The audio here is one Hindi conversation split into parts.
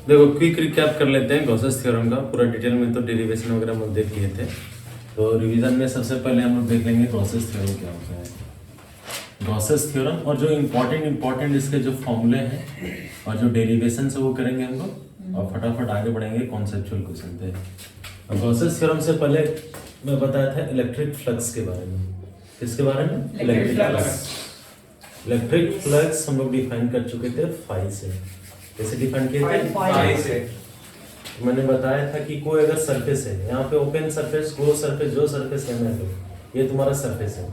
देखो क्विक रिकैप कर लेते हैं गॉसेस थ्योरम का। पूरा डिटेल में तो डेरिवेशन वगैरह हम देख लिए थे, तो रिवीजन में सबसे पहले हम लोग देख लेंगे गॉसेस थ्योरम क्या होता है। गॉसेस थ्योरम और जो इम्पोर्टेंट इसके जो फॉर्मूले हैं और जो डेरिवेशन से वो करेंगे हम लोग, और फटाफट आगे बढ़ेंगे कॉन्सेप्चुअल क्वेश्चन पे। अब गॉसेस थ्योरम से पहले मैं बताया था इलेक्ट्रिक फ्लक्स के बारे में। किसके बारे में? Electric flux. इलेक्ट्रिक फ्लक्स हम लोग डिफाइन कर चुके थे फाई से। कैसे डिफाइन किए थे? फाई से। मैंने बताया था कि कोई अगर सरफेस है, यहाँ पे ओपन सरफेस, क्लोज सरफेस, जो सरफेस है ना, तो ये तुम्हारा सरफेस है,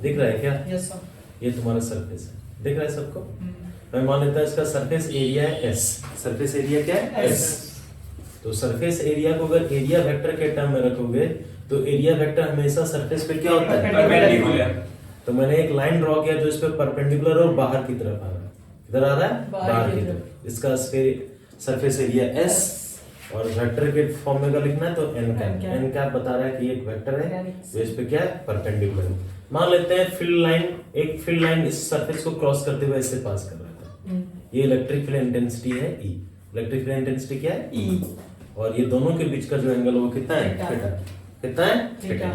दिख रहा है क्या? Yes sir. ये तुम्हारा सरफेस है, दिख रहा है सबको? मैं मान लेता हूँ इसका सरफेस एरिया है एस। सरफेस एरिया क्या है? एस। तो सरफेस एरिया को अगर एरिया वेक्टर के टर्म में रखोगे तो एरिया वेक्टर हमेशा सरफेस पे क्या होता है? परपेंडिकुलर। तो मैंने एक लाइन ड्रॉ किया जो इस पे परपेंडिकुलर और बाहर की तरफ आ रहा है। किधर आ रहा है? बाहर की तरफ। इसका सरफेस एरिया एस और वेक्टर के फॉर्म में अगर लिखना है तो एन कैप। एन कैप बता रहा है कि एक वेक्टर है जो इस पे क्या है? परपेंडिकुलर। मान लेते हैं फील्ड लाइन, एक फील्ड लाइन इस सरफेस को क्रॉस करते हुए इससे पास कर रहा था। ये इलेक्ट्रिक फील्ड इंटेंसिटी है ई। इलेक्ट्रिक फील्ड इंटेंसिटी क्या है? ई। और ये दोनों के बीच का जो एंगल है वो कितना है? थीटा। कितना है? थीटा।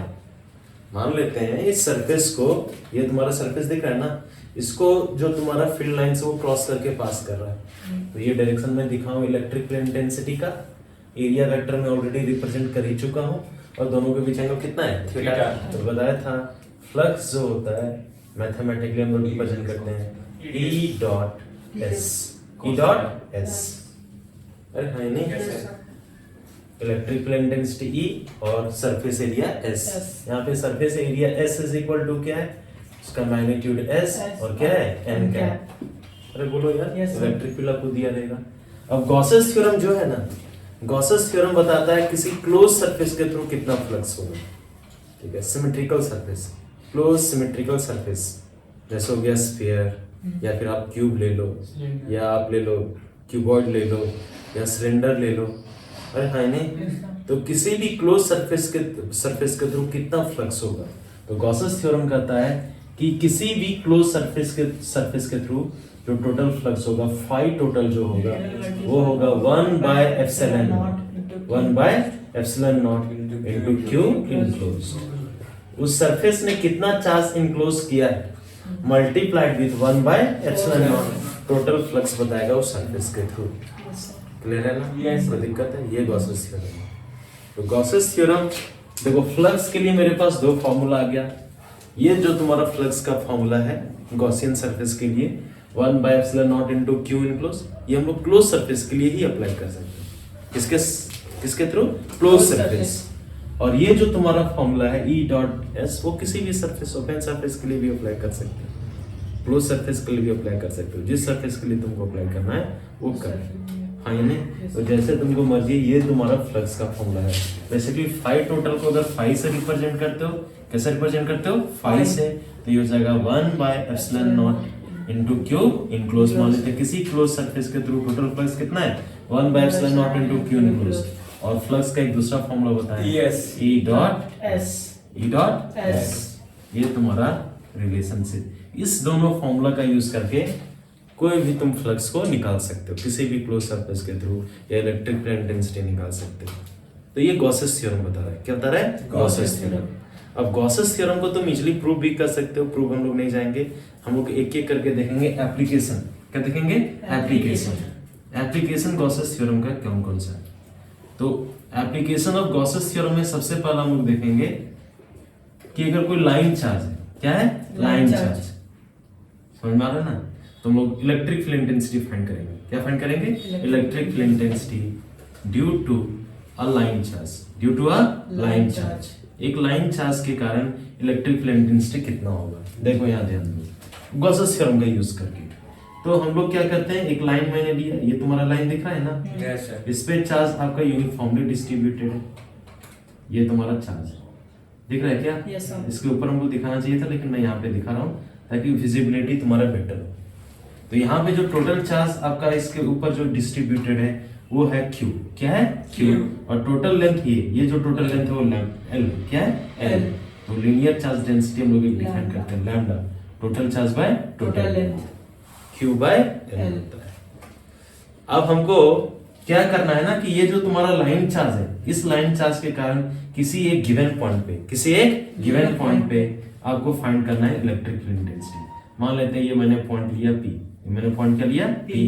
मान लेते हैं इस सरफेस को, ये तुम्हारा सरफेस दिख रहा है ना, इसको जो तुम्हारा फील्ड लाइन से वो क्रॉस करके पास कर रहा है, तो ये डायरेक्शन में दिखाऊं इलेक्ट्रिक फील्ड इंटेंसिटी का एरिया वेक्टर में ऑलरेडी रिप्रेजेंट कर ही चुका हूं, और दोनों के बीच एंगल कितना है? थीटा। तो बताया था फ्लक्स जो होता है मैथमेटिकली हम लोग रिप्रेजेंट करते हैं E dot S. E dot S. अरे हाँ नहीं, इलेक्ट्रिक फील्ड इंटेंसिटी ई और सरफेस एरिया एस। यहाँ पे surface area S is equal to क्या है? उसका मैग्नीट्यूड एस और क्या है? N cap. अरे बोलो यार, इलेक्ट्रिक फील्ड आपको दिया रहेगा। अब गॉसेस थ्योरम जो है ना, गॉसेस थ्योरम बताता है किसी क्लोज सरफेस के थ्रू कितना फ्लक्स होगा। ठीक है, symmetrical surface, close symmetrical surface, जैसे हो गया स्फीयर, या फिर आप क्यूब ले लो, या आप ले लो क्यूबॉइड ले लो, या सिलेंडर ले लो। अरे हाँ नहीं, तो किसी भी क्लोज सरफेस के थ्रू कितना फ्लक्स होगा? तो गॉसेस थ्योरम कहता है कि किसी भी क्लोज सरफेस के थ्रू जो टोटल फ्लक्स होगा, फाई टोटल जो होगा वो होगा 1/एप्सिलॉन नॉट। 1/एप्सिलॉन नॉट इनटू क्यू इनक्लोज। उस सरफेस ने कितना चार्ज इनक्लोज किया है मल्टीप्लाइड विद 1/एप्सिलॉन नॉट, टोटल फ्लक्स बताएगा उस सरफेस के थ्रू। क्लियर है ना? कोई दिक्कत है? ये गॉसेस थ्योरम है। तो गॉसेस थ्योरम देखो, फ्लक्स के लिए मेरे पास दो फॉर्मूला आ गया। ये जो तुम्हारा फ्लक्स का फॉर्मूला है गॉसियन सरफेस के लिए 1/एप्सिलॉन नॉट इनटू क्यू इनक्लोज, ये हम लोग क्लोज सरफेस के लिए ही अप्लाई कर सकते हैं। किसके थ्रू? Close surface. और ये जो तुम्हारा फॉर्मूला है ई डॉट एस, वो किसी भी सरफेस, ओपन सरफेस के लिए भी अप्लाई कर सकते हो, क्लोज सरफेस के लिए भी अप्लाई कर सकते हो। जिस सरफेस के लिए तुमको अप्लाई करना है वो कर। हाँ नहीं, तो जैसे तुमको मर्जी, ये तुम्हारा फ्लक्स का फॉर्मूला है। बेसिकली फाई टोटल को अगर फाई से रिप्रेजेंट करते हो, कैसे रिप्रेजेंट करते हो? फाई से। तो ये हो जाएगा 1/एप्सिलॉन नॉट इनटू क्यू इनक्लोज। मान लेते हैं किसी क्लोज सरफेस के थ्रू टोटल फ्लक्स कितना है? 1/एप्सिलॉन नॉट इनटू क्यू इनक्लोज। और फ्लक्स का एक दूसरा फॉर्मूला बताएं, E dot S. E dot S, ये तुम्हारा रिलेशनशिप। इस दोनों फॉर्मूला का यूज करके कोई भी तुम फ्लक्स को निकाल सकते हो, किसी भी क्लोज सरफेस के थ्रू, या इलेक्ट्रिक फील्ड इंटेंसिटी निकाल सकते हो। तो ये गॉसेस थ्योरम बता रहा है। क्या बता रहा है? Gauss's theorem. अब गॉसेस थ्योरम को तुम इजीली प्रूव भी कर सकते हो। प्रूव हम लोग नहीं जाएंगे, हम लोग एक एक करके देखेंगे एप्लीकेशन। क्या देखेंगे? एप्लीकेशन। एप्लीकेशन गॉसेस थ्योरम का कौन कौन सा है? तो एप्लीकेशन ऑफ गॉसेस थ्योरम में सबसे पहला हम लोग देखेंगे कि अगर कोई लाइन चार्ज है, क्या है? Line charge. समझ में आ रहा है ना? तो हम लोग इलेक्ट्रिक फील्ड इंटेंसिटी फाइंड करेंगे। क्या फाइंड करेंगे? Electric field intensity due to a line charge. Due to a line charge, एक लाइन चार्ज के कारण इलेक्ट्रिक फील्ड इंटेंसिटी कितना होगा? देखो यहाँ ध्यान दो, गॉसेस थ्योरम का यूज करके। तो हम लोग क्या करते हैं, एक लाइन मैंने लिया, ये तुम्हारा लाइन दिख रहा है ना? Yes sir. इस पे चार्ज आपका यूनिफॉर्मली डिस्ट्रीब्यूटेड है। ये तुम्हारा चार्ज है, दिख रहा है क्या? Yes sir. इसके ऊपर हमको दिखाना चाहिए था, लेकिन मैं यहाँ पे दिखा रहा हूँ ताकि विजिबिलिटी तुम्हारा बेटर हो। तो यहाँ पे जो टोटल चार्ज आपका इसके ऊपर जो डिस्ट्रीब्यूटेड है वो है Q। क्या है? Q। और टोटल लेंथ ये जो टोटल लेंथ है वो L। क्या है? L। तो लीनियर चार्ज डेंसिटी हम लोग डिफाइन करते हैं lambda, total charge by total length, Q/L होता है। अब हमको क्या करना है ना कि ये जो तुम्हारा लाइन चार्ज है, इस लाइन चार्ज के कारण किसी एक गिवन पॉइंट पे आपको फाइंड करना है इलेक्ट्रिक फील्ड इंटेंसिटी। मान लेते हैं ये मैंने पॉइंट लिया P, मैंने पॉइंट क्या लिया P,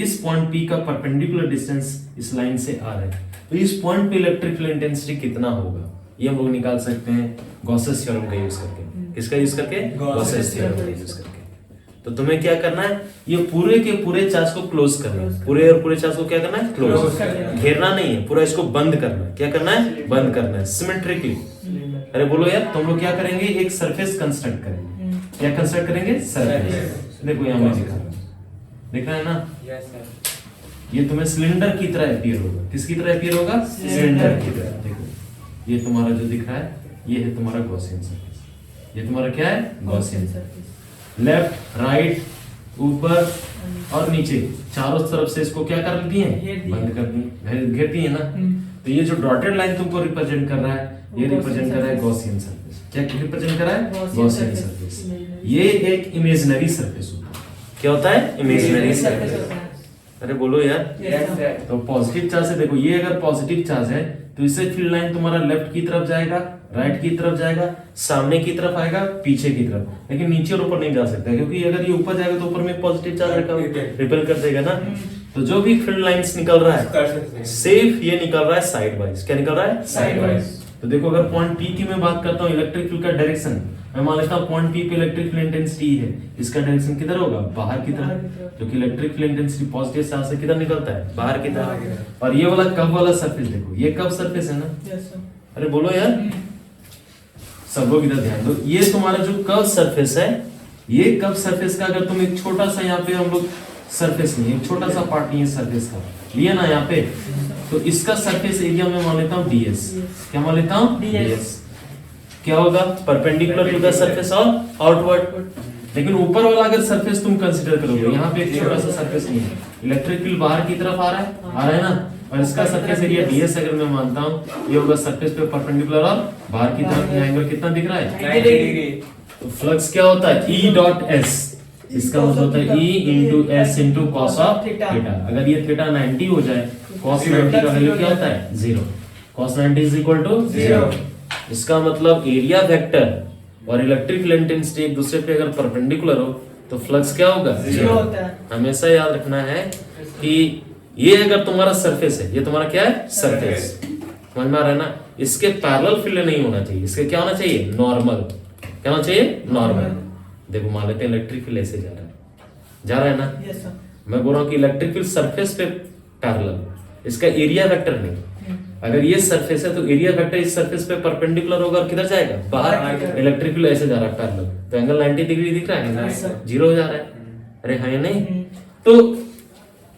इस पॉइंट P का परपेंडिकुलर डिस्टेंस इस लाइन से R है, तो इस पॉइंट पे इलेक्ट्रिक फील्ड इंटेंसिटी कितना होगा ये हम लोग निकाल सकते हैं गॉसेस थ्योरम का यूज करके। किसका यूज करके? गॉसेस थ्योरम का यूज करके। तो तुम्हें क्या करना है, ये पूरे के पूरे चार्ज को क्लोज करना है, पूरे और पूरे चार्ज को क्या करना है? क्लोज, घेरना नहीं है, पूरा इसको बंद करना है। क्या करना है? बंद करना है सिमेट्रिकली। अरे बोलो यार, तुम लोग क्या करेंगे? एक सरफेस कंस्ट्रक्ट करेंगे। क्या कंस्ट्रक्ट करेंगे? सरफेस। देखो यहाँ मैं दिखा रहा हूँ, दिख रहा है ना? Yes sir. ये तुम्हें सिलेंडर की तरह अपीयर होगा। किसकी तरह अपीयर होगा? सिलेंडर की तरह। देखो ये तुम्हारा जो दिख रहा है, ये है तुम्हारा गॉसियन सरफेस। ये तुम्हारा क्या है? Gaussian surface. लेफ्ट, राइट, ऊपर और नीचे चारों तरफ से इसको क्या कर दिए? बंद कर दिए, घेरती है ना। तो ये जो डॉटेड लाइन तुमको रिप्रेजेंट कर रहा है, ये रिप्रेजेंट कर रहा है गॉसियन सरफेस। क्या रिप्रेजेंट कर रहा है? Gaussian surface. ये एक इमेजिनरी सरफेस होता है। क्या होता है? Imaginary surface. अरे बोलो यार। Yes sir. तो पॉजिटिव चार्ज है, देखो ये अगर पॉजिटिव चार्ज है तो इससे फील्ड लाइन तुम्हारा लेफ्ट की तरफ जाएगा, राइट की तरफ जाएगा, सामने की तरफ आएगा, पीछे की तरफ, लेकिन नीचे और ऊपर नहीं जा सकता, क्योंकि अगर ये ऊपर जाएगा तो ऊपर में पॉजिटिव चार्ज रखा रिपेल कर देगा ना। तो जो भी फील्ड लाइंस निकल रहा है सिर्फ ये निकल रहा है साइड वाइज। क्या निकल रहा है? Side wise. तो देखो अगर पॉइंट P की मैं बात करता हूँ, इलेक्ट्रिक फील्ड का डायरेक्शन मैं मान लेता हूँ पॉइंट P पे इलेक्ट्रिक फील्ड इंटेंसिटी है, इसका डायरेक्शन किधर होगा? बाहर की तरफ, क्योंकि electric field intensity positive charge से किधर निकलता है? बाहर की तरफ। और ये वाला कब वाला सरफेस देखो, ये कब सरफेस है ना। अरे बोलो यार, सब लोग इधर ध्यान दो। ये तुम्हारा जो कर्व सरफेस है, ये कर्व सरफेस का अगर तुम एक छोटा सा यहाँ पे हम लोग सरफेस नहीं, एक छोटा सा पार्ट नहीं है सरफेस का लिया ना यहाँ पे, तो इसका सरफेस एरिया में मान लेता हूँ ds। क्या मान लेता हूँ? ds। क्या होगा? परपेंडिकुलर टू द सरफेस और आउटवर्ड। लेकिन ऊपर वाला अगर सरफेस तुम कंसीडर करोगे, यहाँ पे एक छोटा सा सरफेस नहीं है, इलेक्ट्रिक फील्ड बाहर की तरफ आ रहा है ना, और इसका सरफेस एरिया ds अगर मैं मानता हूँ, ये होगा सरफेस पे परपेंडिकुलर और बाहर की तरफ एंगल कितना दिख रहा है? 90 डिग्री। तो फ्लक्स क्या होता है? E dot S। इसका मतलब होता है E into S into cos of theta. अगर ये थीटा 90 हो जाए, कॉस 90 का वैल्यू क्या होता है? 0। Cos 90 is equal to 0। इसका मतलब एरिया वेक्टर और इलेक्ट्रिक फील्ड इंटेंसिटी एक दूसरे पे अगर परपेंडिकुलर हो तो फ्लक्स क्या होगा? 0 होता है। हमेशा याद रखना है कि ये अगर तुम्हारा सरफेस है, ये तुम्हारा क्या है? सरफेस। समझ में आ रहा है ना? इसके पैरेलल फील्ड नहीं होना चाहिए, इसके क्या होना चाहिए? नॉर्मल। क्या होना चाहिए? नॉर्मल। देखो मान लेते हैं इलेक्ट्रिक फील्ड ऐसे जा रहा है ना। Yes sir. मैं बोल रहा हूँ कि इलेक्ट्रिक फील्ड सरफेस पे पैरेलल, इसका एरिया वेक्टर नहीं। अगर ये सरफेस है तो एरिया वेक्टर इस सरफेस पे परपेंडिकुलर होगा और किधर जाएगा? बाहर। इलेक्ट्रिक फील्ड ऐसे जा रहा है पैरेलल, तो एंगल 90 डिग्री दिख रहा है, 0 हो जा रहा है। अरे हाँ या नहीं? तो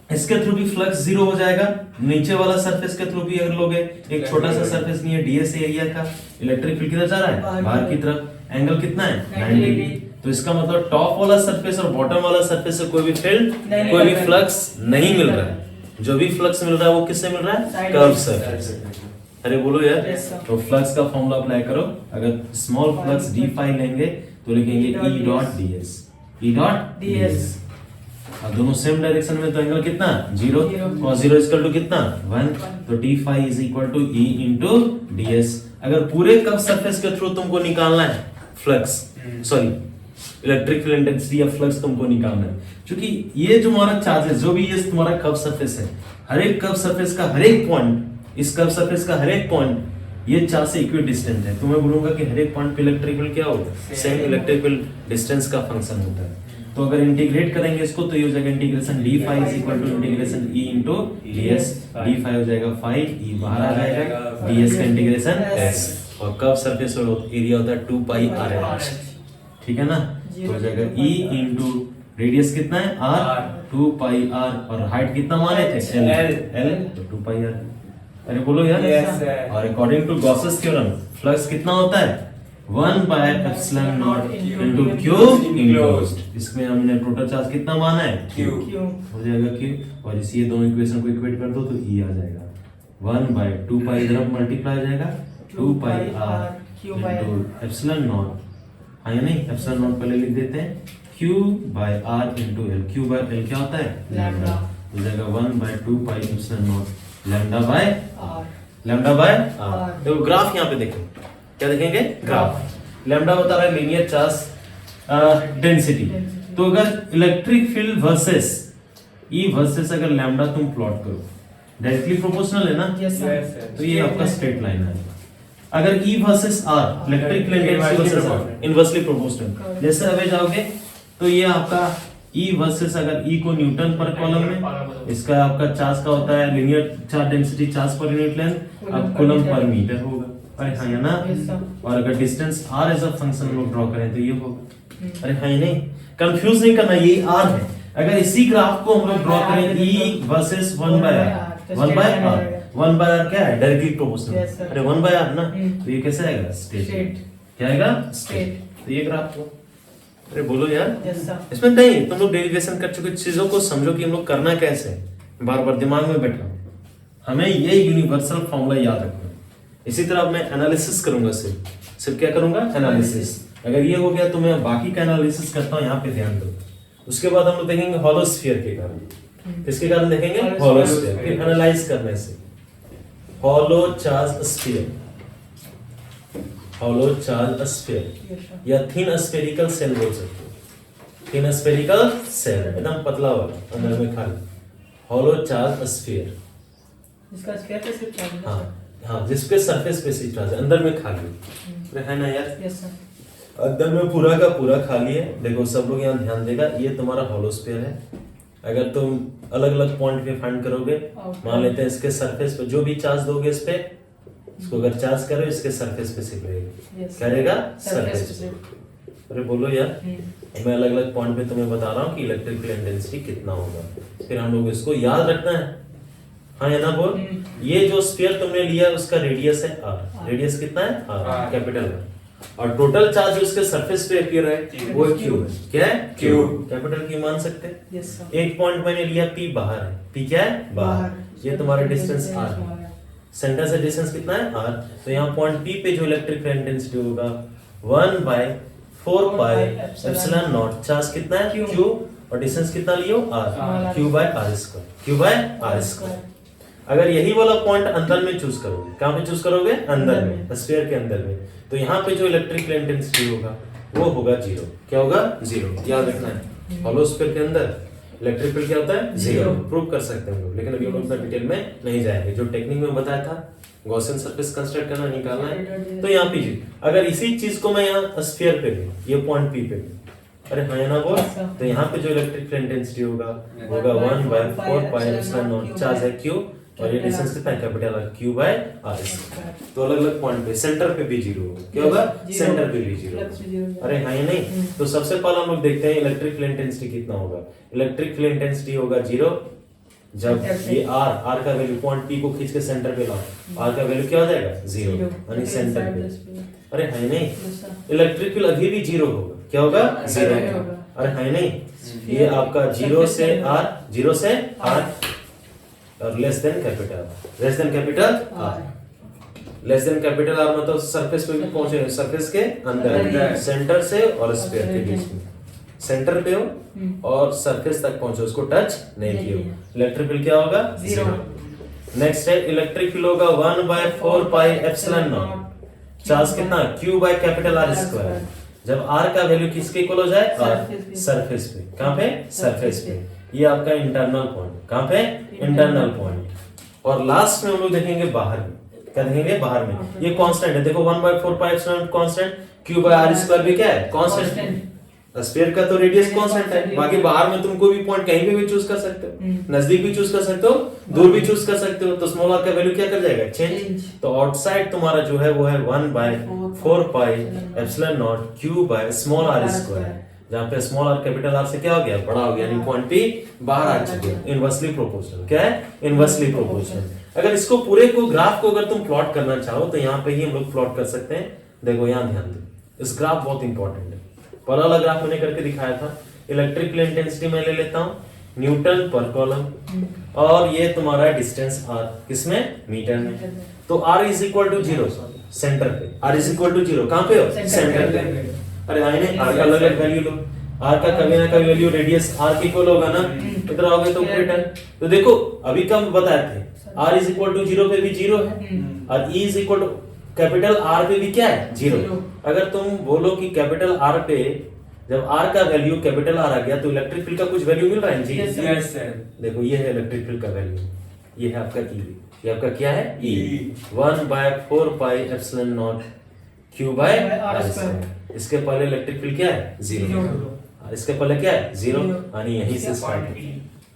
इसके थ्रू भी फ्लक्स 0 हो जाएगा। नीचे वाला सरफेस के थ्रू भी अगर लोगे, एक छोटा सा सरफेस नहीं है ds एरिया का, इलेक्ट्रिक फील्ड किधर जा रहा है? बाहर की तरफ। एंगल कितना है? 90 डिग्री। तो इसका मतलब टॉप वाला सरफेस और बॉटम वाला सरफेस से कोई भी फील्ड, कोई भी फ्लक्स नहीं मिल रहा है। जो भी फ्लक्स मिल रहा है वो किससे मिल रहा है? Curve surface. अरे बोलो यार। तो फ्लक्स का फॉर्मूला अप्लाई करो। अगर स्मॉल फ्लक्स d फाई लेंगे तो लिखेंगे E dot ds। E dot ds। और दोनों सेम डायरेक्शन में, तो एंगल कितना? 0। cos 0 इक्वल टू कितना? 1। तो d phi is equal to E into ds। अगर पूरे कर्व सरफेस के थ्रू तुमको निकालना है flux, sorry electric field intensity या फ्लक्स तुमको निकालना है, क्योंकि ये जो हमारा चार्ज है, जो भी ये तुम्हारा कर्व सरफेस है, हर एक कर्व सरफेस का हर एक पॉइंट, इस कर्व सरफेस का हर एक पॉइंट ये चार्ज से इक्वी डिस्टेंस है। तो मैं बोलूंगा कि हर एक पॉइंट पे इलेक्ट्रिक फील्ड क्या होगा? सेम इलेक्ट्रिक फील्ड डिस्टेंस का फंक्शन होता है। तो अगर इंटीग्रेट करेंगे इसको तो ये हो जाएगा integration d phi is equal to integration E into ds। d phi हो जाएगा 5, E बाहर आ जाएगा, ds का इंटीग्रेशन s, और कर्व सरफेस एरिया होता है 2 पाई r। ठीक है ना? तो हो जाएगा E इंटू रेडियस कितना है? r, 2 पाई r, और हाइट कितना माने थे? l, तो 2 पाई r। अरे बोलो यार। और according to Gauss's theorem flux कितना होता है? 1 by epsilon naught into q enclosed. इसमें हमने टोटल चार्ज कितना माना है? q। हो जाएगा q, और इसी ये दोनों इक्वेशन को इक्वेट कर दो तो E आ जाएगा 1 बाय 2 पाई इधर मल्टीप्लाई हो जाएगा 2 पाई r इनटू एप्सिलॉन नॉट। हाँ या नहीं? एप्सिलॉन नॉट पहले लिख देते हैं, q by r into l। q by l क्या होता है? लैम्डा। हो जाएगा 1/2 pi epsilon naught lambda by r. Lambda by r. देखो ग्राफ यहाँ पे देखो, क्या देखेंगे? ग्राफ। लैम्डा बता रहा है लीनियर चार्ज डेंसिटी। तो अगर electric field versus E versus अगर लैम्डा तुम प्लॉट करो, डायरेक्टली प्रोपोर्शनल है ना? Yes sir. तो ये आपका स्ट्रेट लाइन है। अगर E versus R electric field density inversely proportional, जैसे अवे जाओगे तो ये आपका E वर्सेस अगर E को न्यूटन पर कॉलम में, इसका आपका चार्ज का होता है लीनियर चार्ज डेंसिटी चार्ज पर यूनिट लेंथ, अब कूलम पर मीटर होगा। अरे हाँ है ना? और अगर distance r as a function लोग ड्रॉ करें तो ये होगा। अरे हाँ नहीं, कंफ्यूज नहीं करना, ये r है। अगर इसी ग्राफ को हम लोग ड्रॉ करें E versus 1/r, 1/r, 1/r क्या है? Directly proportional. अरे 1/r ना, तो ये कैसे आएगा? स्ट्रेट। क्या आएगा? स्ट्रेट। तो ये ग्राफ को, अरे बोलो यार। इसमें नहीं, तुम लोग डेरिवेशन कर चुके, चीजों को समझो कि हम लोग करना कैसे है। बार बार दिमाग में बैठा, हमें ये यूनिवर्सल फॉर्मूला याद रखना। इसी तरह मैं एनालिसिस करूंगा, सिर्फ क्या करूंगा? एनालिसिस। अगर ये हो गया तो मैं बाकी का एनालिसिस करता हूँ, यहाँ पे ध्यान दो। उसके बाद हम लोग देखेंगे हॉलोस्फीयर के कारण। किसके कारण देखेंगे? हॉलोस्फीयर। फिर एनालाइज करने से hollow charge sphere, hollow charge sphere या थिन स्फेरिकल सेल बोल सकते हो। थिन स्फेरिकल सेल एकदम पतला वाला, अंदर में खाली, हॉलो चार्ज स्फीयर। जिसका स्फीयर पे सिर्फ चार्ज है। हाँ हाँ, जिसके सरफेस पे सिर्फ चार्ज है, अंदर में खाली है ना यार? Yes sir. अंदर में पूरा का पूरा खाली है। देखो सब लोग यहाँ ध्यान देगा, ये तुम्हारा हॉलोस्फीयर है। अगर तुम अलग अलग पॉइंट पे फाइंड करोगे, मान लेते हैं इसके सरफेस पे जो भी चार्ज दोगे इस पे, इसको अगर चार्ज करो इसके सरफेस पे सिर्फ रहेगा। क्या रहेगा? सरफेस पे। अरे बोलो यार। मैं अलग अलग पॉइंट पे तुम्हें बता रहा हूँ कि इलेक्ट्रिक फील्ड इंटेंसिटी कितना होगा, फिर हम लोग इसको याद रखना है। हाँ है ना? बोल। ये जो स्फीयर तुमने लिया उसका रेडियस है r। रेडियस कितना है? r, capital R। और टोटल चार्ज जो उसके सरफेस पे अपीयर है वो q है। क्या है? q, कैपिटल Q मान सकते हैं। Yes sir. एक पॉइंट मैंने लिया P बाहर है। P क्या है? बाहर। ये तुम्हारा डिस्टेंस r है। सेंटर से डिस्टेंस कितना है? r। तो यहाँ पॉइंट P पे जो इलेक्ट्रिक फील्ड इंटेंसिटी होगा 1/4 पाई एप्सिलॉन नॉट। चार्ज कितना है? q, और डिस्टेंस कितना लियो? r, q/r²। q/r²। अगर यही वाला पॉइंट अंदर में चूज करोगे, कहां पे चूज करोगे? अंदर में, स्फीयर के अंदर में, तो यहाँ पे जो इलेक्ट्रिक फील्ड इंटेंसिटी होगा वो होगा 0। क्या होगा? 0। याद रखना है। हॉलो स्फीयर के अंदर इलेक्ट्रिक फील्ड क्या होता है? 0। प्रूव कर सकते हैं हम लोग, लेकिन अभी हम लोग इतना डिटेल में नहीं जाएंगे। जो टेक्निक में बताया था, गॉसियन सरफेस कंस्ट्रक्ट करना, निकालना है, तो यहाँ पे अगर इसी चीज को मैं यहाँ स्फीयर पे भी, ये पॉइंट P पे भी, अरे हाँ ना बोल, तो यहाँ पे जो इलेक्ट्रिक फील्ड इंटेंसिटी होगा 1/4 पाई एप्सिलॉन नॉट। चार्ज है Q और ये डिस्टेंस कितना है? Capital R, q/r²। तो अलग अलग पॉइंट पे, सेंटर पे भी 0 होगा। क्या होगा? सेंटर पे भी 0 होगा। अरे हाँ ये नहीं, तो सबसे पहले हम लोग देखते हैं इलेक्ट्रिक फील्ड इंटेंसिटी कितना होगा। इलेक्ट्रिक फील्ड इंटेंसिटी होगा 0 जब ये r का वैल्यू पॉइंट P को खींच के सेंटर पे लाओ, r का वैल्यू क्या हो जाएगा? 0, यानी सेंटर पे। अरे हाँ नहीं, इलेक्ट्रिक फील्ड अभी भी 0 होगा। क्या होगा? 0 होगा। अरे हाँ नहीं, ये आपका 0 से r और less than capital R, less than capital R, less than capital R मतलब सरफेस पे भी पहुंचे, सरफेस के अंदर, सेंटर से और स्फीयर के बीच में, सेंटर पे हो और सरफेस तक पहुंचो, उसको टच नहीं किया, इलेक्ट्रिक फील्ड क्या होगा? 0। नेक्स्ट है इलेक्ट्रिक फील्ड होगा 1/4 पाई एप्सिलॉन नॉट। चार्ज कितना? q/R²। जब r का वैल्यू किसके इक्वल हो जाए? r, सरफेस पे। कहां पे? सरफेस पे। ये आपका इंटरनल पॉइंट। कहां पे? Internal point. और लास्ट में हम लोग देखेंगे बाहर में। क्या देखेंगे? बाहर में। ये कांस्टेंट है, देखो 1/4 पाई एप्सिलॉन कांस्टेंट, q/r² भी क्या है? कांस्टेंट। स्फीयर का तो रेडियस कांस्टेंट है, बाकी बाहर में तुम कोई भी पॉइंट कहीं पे भी चूज कर सकते हो, नजदीक भी चूज कर सकते हो, दूर भी चूज कर सकते हो। तो स्मॉल r का वैल्यू क्या कर जाएगा? चेंज। तो आउटसाइड तुम्हारा जो है वो है 1/4 पाई एप्सिलॉन नॉट q/r², जहां पे स्मॉल r कैपिटल R से क्या हो गया? बड़ा हो गया, यानी पॉइंट P बाहर आ चुके हैं। Inversely proportional. क्या है? Inversely proportional. अगर इसको पूरे को ग्राफ को अगर तुम प्लॉट करना चाहो तो यहाँ पे ही हम लोग प्लॉट कर सकते हैं। देखो यहाँ ध्यान दो, इस ग्राफ बहुत इंपॉर्टेंट है। पहला वाला ग्राफ मैंने करके दिखाया था। इलेक्ट्रिक फील्ड इंटेंसिटी मैं ले लेता हूँ न्यूटन पर कॉलम, और ये तुम्हारा डिस्टेंस r, किसमें? मीटर में। तो r is equal to 0 centre पे, r इज इक्वल टू 0 कहां पे हो? सेंटर पे। अरे हाँ नहीं, r का अलग अलग वैल्यू लो, आर का कभी ना कभी वैल्यू रेडियस आर के इक्वल होगा ना, इधर आओगे तो रिटर्न। तो देखो अभी कम बताए थे r इज इक्वल टू 0 पे भी 0 है और e is equal to capital R पे भी क्या है 0। अगर तुम बोलो कि कैपिटल R पे जब R का वैल्यू कैपिटल R आ गया तो इलेक्ट्रिक फील्ड का कुछ वैल्यू मिल रहा है जी। Yes sir. देखो ये है इलेक्ट्रिक फील्ड का वैल्यू, ये है आपका E, ये आपका क्या है E 1/4 pi epsilon naught Q by R square. इसके पहले इलेक्ट्रिक फील्ड क्या है 0, इसके पहले क्या है 0 यानी यहीं से स्टार्ट है।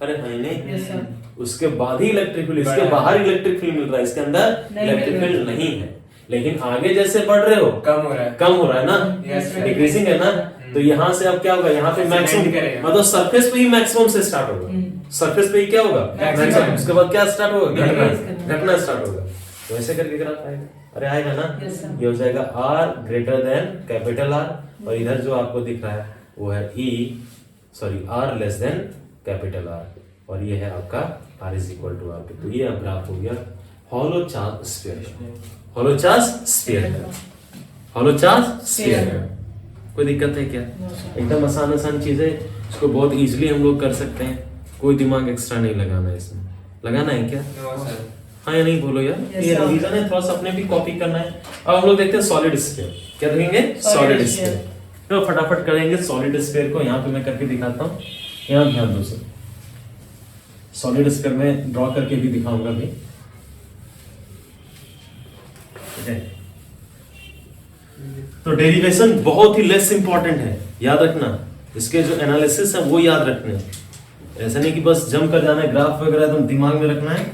अरे नहीं नहीं, उसके बाद ही इलेक्ट्रिक फील्ड, इसके बाहर इलेक्ट्रिक फील्ड मिल रहा है, इसके अंदर इलेक्ट्रिक फील्ड नहीं है। लेकिन आगे जैसे बढ़ रहे हो कम हो रहा है ना, डिक्रीजिंग है ना, तो यहाँ से अब क्या होगा, यहाँ पे मैक्सिमम मतलब सरफेस पे ही मैक्सिमम से स्टार्ट होगा, सरफेस पे ही क्या होगा मैक्सिमम, उसके बाद क्या स्टार्ट होगा घटना स्टार्ट होगा। तो ऐसे करके ग्राफ आएगा, अरे आएगा ना, ये हो जाएगा R greater than capital R और इधर जो आपको दिख रहा है वो है R less than capital R और ये है आपका R is equal to R। तो ये अब ग्राफ हो गया hollow charge sphere, hollow charge sphere, hollow charge sphere. कोई दिक्कत है क्या? एकदम आसान चीज है, इसको बहुत इजीली हम लोग कर सकते हैं, कोई दिमाग एक्स्ट्रा नहीं लगाना है इसमें। लगाना है क्या? हाँ या नहीं बोलो यार, ये रिवीजन है, थोड़ा सा अपने भी कॉपी करना है। अब हम लोग देखते हैं सॉलिड स्फीयर, क्या देखेंगे सॉलिड स्फीयर। तो फटाफट करेंगे सॉलिड स्फीयर को, यहाँ पे मैं करके दिखाता हूँ, यहाँ ध्यान दो सर। सॉलिड स्फीयर में ड्रॉ करके भी दिखाऊंगा भी, ठीक है। तो डेरिवेशन बहुत ही लेस इंपॉर्टेंट है, याद रखना, इसके जो एनालिसिस है वो याद रखने हैं, ऐसा नहीं कि बस जम कर जाना है, ग्राफ वगैरह तुम दिमाग में रखना है।